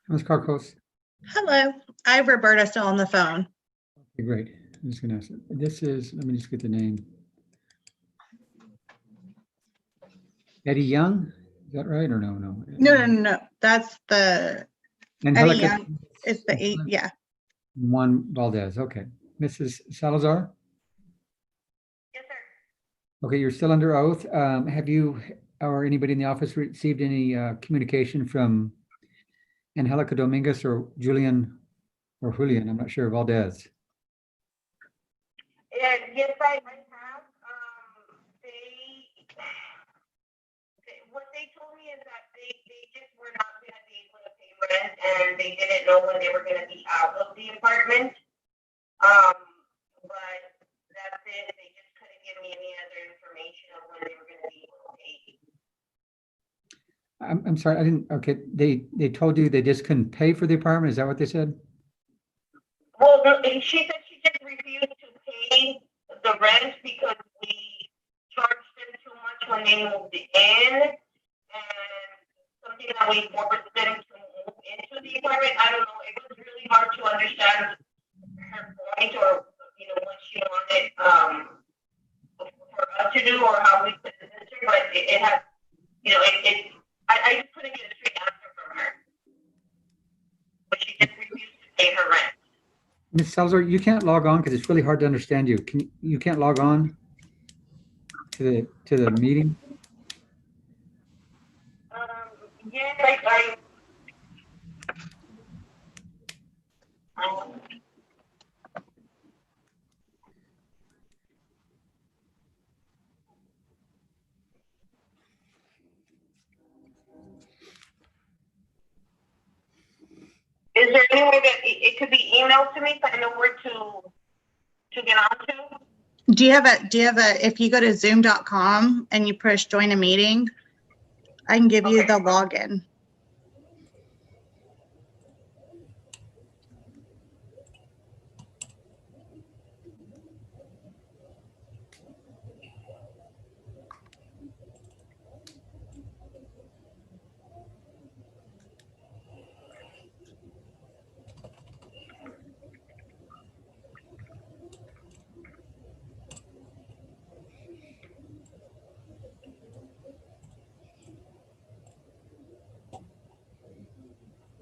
Ms. Carcos. Hello, I have Roberta still on the phone. Okay, great. I'm just gonna ask, this is, let me just get the name. Eddie Young, is that right, or no? No. That's the Eddie Angelica. Young is the eight. Yeah. Juan Valdez, okay. Mrs. Salazar? Yes, sir. Okay, you're still under oath. Have you or anybody in the office received any communication from Angelica Dominguez or Julian, I'm not sure, Valdez? Yes, I have. What they told me is that they just were not going to be able to pay rent, and they didn't know when they were going to be out of the apartment. But that's it. They just couldn't give me any other information of when they were going to be able to pay. I'm sorry, I didn't, okay, they told you they just couldn't pay for the apartment, is that what they said? Well, she said she just refused to pay the rent because we charged them too much when they moved in, and something that we forced them to move into the apartment. I don't know. It was really hard to understand her point, or what she wanted for us to do, or how we could assist her. But it has, I just couldn't get a straight answer from her. But she just refused to pay her rent. Ms. Salazar, you can't log on because it's really hard to understand you. You can't log on to the meeting? Yes, I Is there any way that it could be emailed to me so I know where to get onto? Do you have a, if you go to zoom.com and you push join a meeting, I can give you Okay. the login.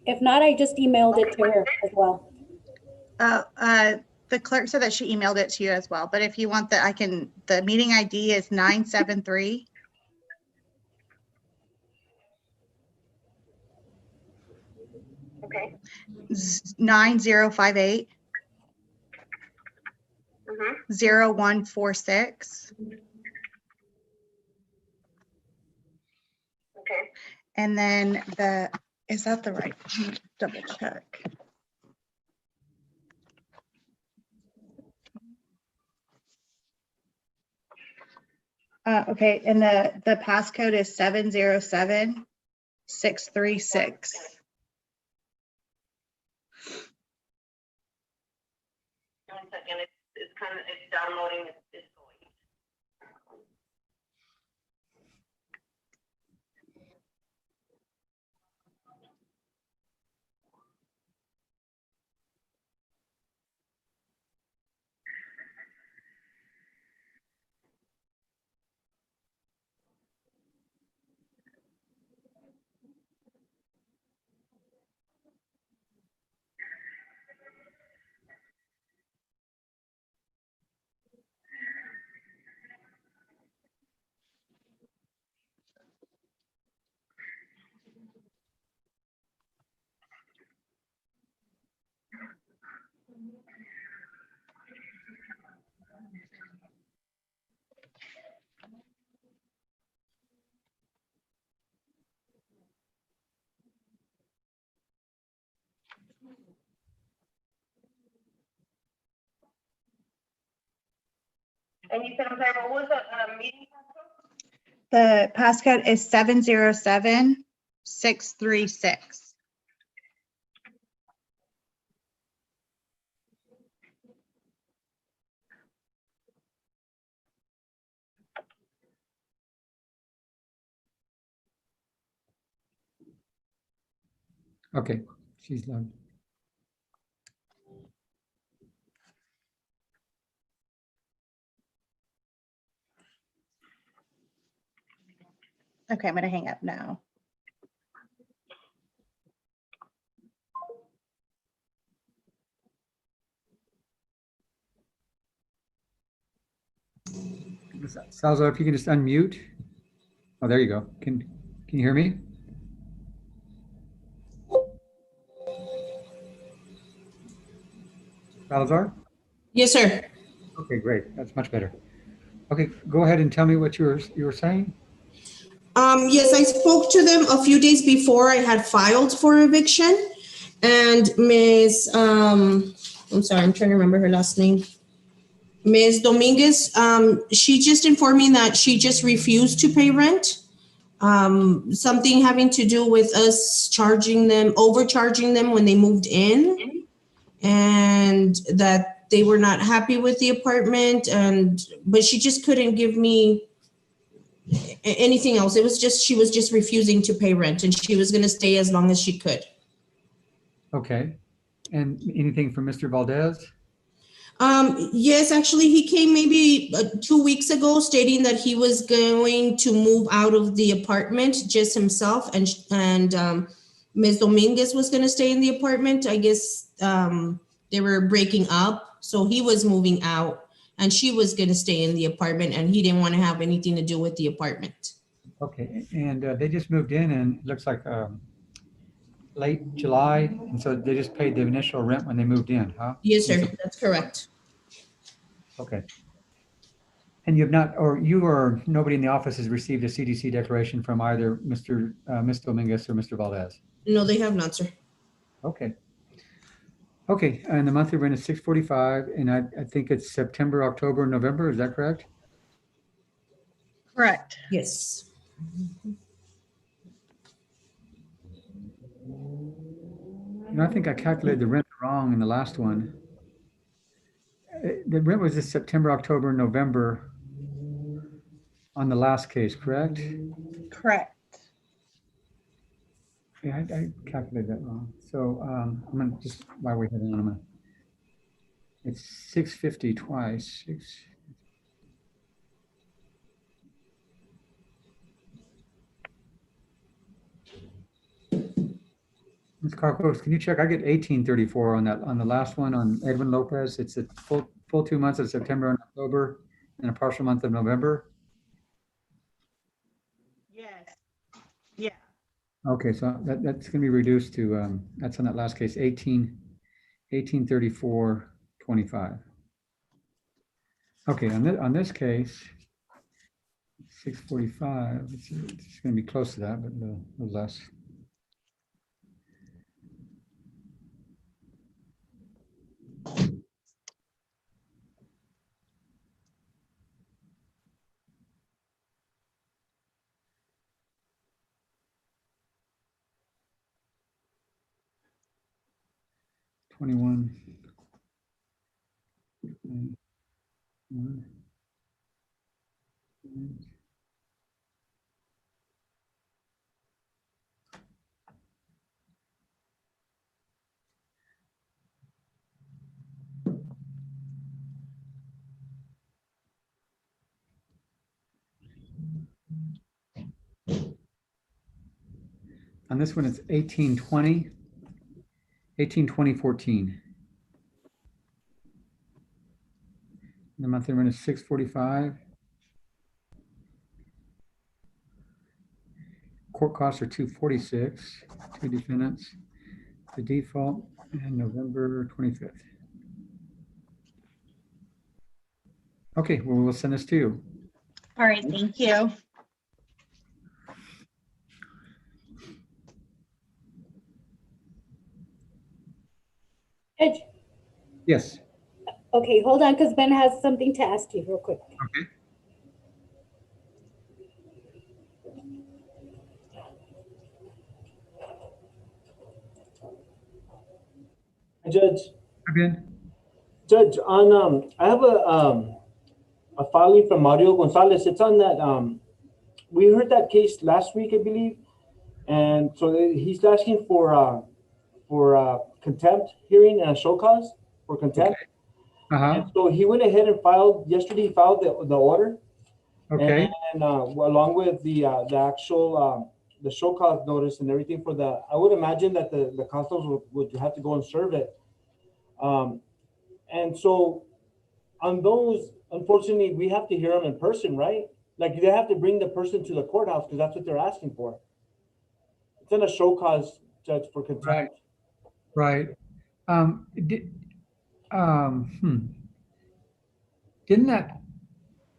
If not, I just emailed it to her as well. The clerk said that she emailed it to you as well, but if you want that, the meeting ID is 973 Okay. 9058 Mm-hmm. 0146. Okay. And then is that the right? Double check. Okay, and the passcode is 707636. One second. It's downloading. It's going. And you said, I'm sorry, what was the meeting passcode? The passcode is 707636. Okay, She's logged. Okay, I'm gonna hang up now. Salazar, if you can just unmute. Oh, there you go. Can you hear me? Salazar? Yes, sir. Okay, great. That's much better. Okay, go ahead and tell me what you were saying. Yes, I spoke to them a few days before I had filed for eviction, and Ms. I'm sorry, I'm trying to remember her last name. Ms. Dominguez, she just informed me that she just refused to pay rent. Something having to do with us overcharging them when they moved in, and that they were not happy with the apartment, but she just couldn't give me anything else. It was just, she was just refusing to pay rent, and she was going to stay as long as she could. Okay. And anything from Mr. Valdez? Yes, actually, he came maybe 2 weeks ago stating that he was going to move out of the apartment just himself, and Ms. Dominguez was going to stay in the apartment. I guess they were breaking up, so he was moving out, and she was going to stay in the apartment, and he didn't want to have anything to do with the apartment. Okay, and they just moved in, and it looks like late July, and so they just paid the initial rent when they moved in, huh? Yes, sir, that's correct. Okay. And you have not, or you or nobody in the office has received a CDC declaration from either Ms. Dominguez or Mr. Valdez? No, they have not, sir. Okay. Okay, and the monthly rent is $645, and I think it's September, October, November, is that correct? Correct. Yes. And I think I calculated the rent wrong in the last one. The rent was this September, October, November on the last case, correct? Correct. Yeah, I calculated that wrong. So I'm gonna just, while we're heading on, it's 650 twice. Ms. Carcos, can you check? I get 1834 on that, on the last one on Edwin Lopez. It's a full 2 months of September and October and a partial month of November. Yes. Yeah. Okay, so that's gonna be reduced to, that's on that last case, 1834.25. Okay, on this case, 645, it's gonna be close to that, but a little less. $21. On this one, it's 1820.14. The monthly rent is $645. Court costs are $246, 2 defendants. The default and November 25th. Okay, well, we'll send this to you. All right, thank you. Judge, Yes. okay, hold on, because Ben has something to ask you real quick. Okay. Judge, Ben? Judge, on I have a filing from Mario Gonzalez. It's on that we heard that case last week, I believe, and so he's asking for for contempt hearing and a show cause for contempt. Uh-huh, And so he went ahead and filed, yesterday he filed the order. okay, And along with the actual, the show cause notice and everything for the, I would imagine that the constables would have to go and serve it. And so on those, unfortunately, we have to hear them in person, right? Like they have to bring the person to the courthouse because that's what they're asking for. It's in a show cause, Judge, for contempt. right.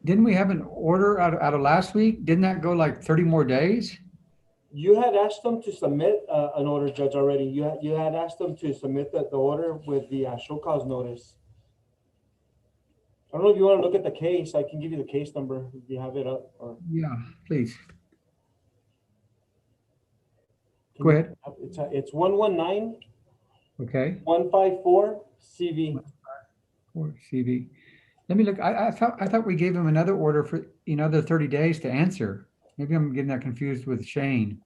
Didn't we have an order out of last week? Didn't that go like 30 more days? You had asked them to submit an order, Judge, already. You had asked them to submit the order with the show cause notice. I don't know if you want to look at the case. I can give you the case number if you have it up. Or Yeah, please. Go ahead. It's 119-154 Okay. CV. Or CV. Let me look. I thought we gave him another order for another 30 days to answer. Maybe I'm getting that confused with Shane.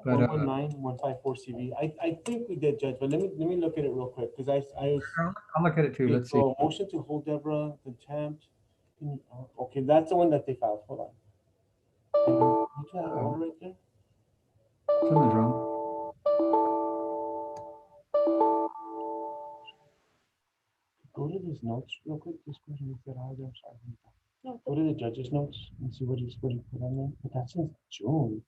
But 119-154 CV. I think we did, Judge, but let me look at it real quick because I I'll look at it too. Let's see. so motion to hold Deborah contempt. Okay, that's the one that they filed. Hold on. What's that order right there? Something's wrong. Go to his notes real quick. Just go to the I'm sorry. No, Go to the judge's notes and see what he put on there. But that's since June.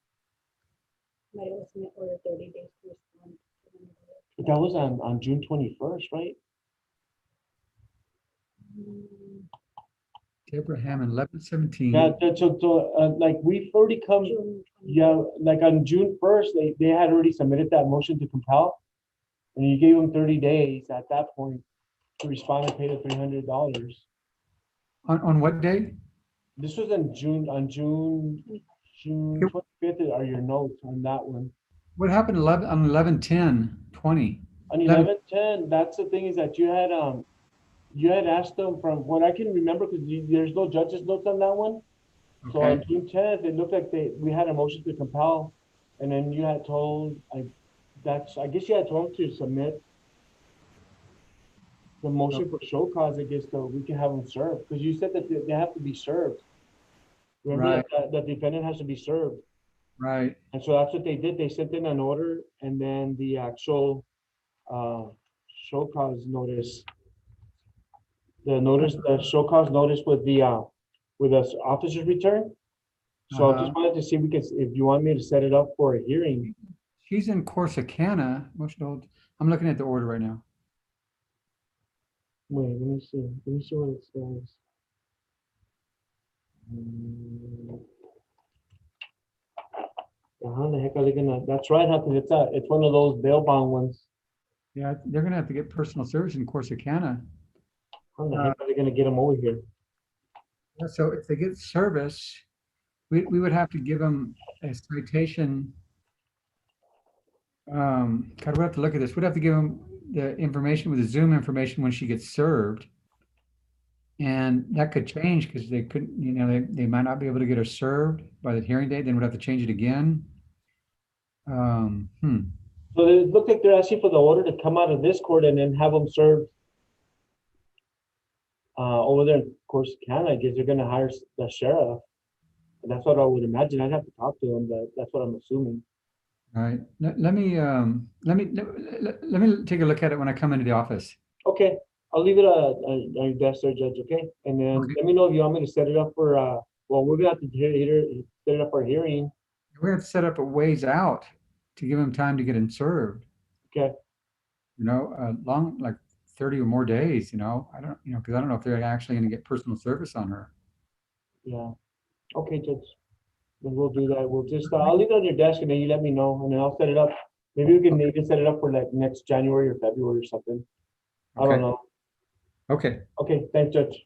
might have submit order 30 days to respond. But that was on June 21st, right? Deborah Hammond, 11/17. Yeah. So like we've already come. June 20. Yeah, like on June 1st, they had already submitted that motion to compel, and you gave them 30 days at that point to respond and pay the $300. On what day? This was in June, June 25th are your notes on that one. What happened on 11/10/20? On 11/10, that's the thing is that you had asked them from what I can remember because there's no judge's notes on that one. So Okay. on June 10th, it looked like we had a motion to compel, and then you had told I guess you had told them to submit the motion for show cause, I guess, so we can have them served, because you said that they have to be served. Remember that the defendant has to be served, Right. and so that's what they did. They sent in an order, and then the actual show cause notice, the show cause notice with the officer's return. So I just wanted to see if you want me to set it up for a hearing. She's in Corsicana. I'm looking at the order right now. Wait, let me see what it says. How the heck are they gonna, that's right, huh, because it's one of those bail bond ones. Yeah, they're gonna have to get personal service in Corsicana. How the heck are they gonna get them over here? So if they get service, we would have to give them a citation. God, we'd have to look at this. We'd have to give them the information with the Zoom information when she gets served. And that could change because they couldn't, they might not be able to get her served by the hearing date, then we'd have to change it again. So it looks like they're asking for the order to come out of this court and then have them served over there in Corsicana. I guess they're gonna hire the sheriff. And that's what I would imagine. I'd have to talk to him, but that's what I'm assuming. All right, let me take a look at it when I come into the office. Okay, I'll leave it on your desk there, Judge, okay? And then Okay. let me know if you want me to set it up for, well, we're gonna have to set it up for a hearing. We're gonna have to set up a ways out to give them time to get in served. Okay. Long, like 30 or more days, I don't, because I don't know if they're actually gonna get personal service on her. Yeah. Okay, Judge. Then we'll do that. We'll just, I'll leave it on your desk and then you let me know and then I'll set it up. Maybe we can even set it up for like next January or February or something. I Okay. don't know. Okay. Okay, thanks, Judge.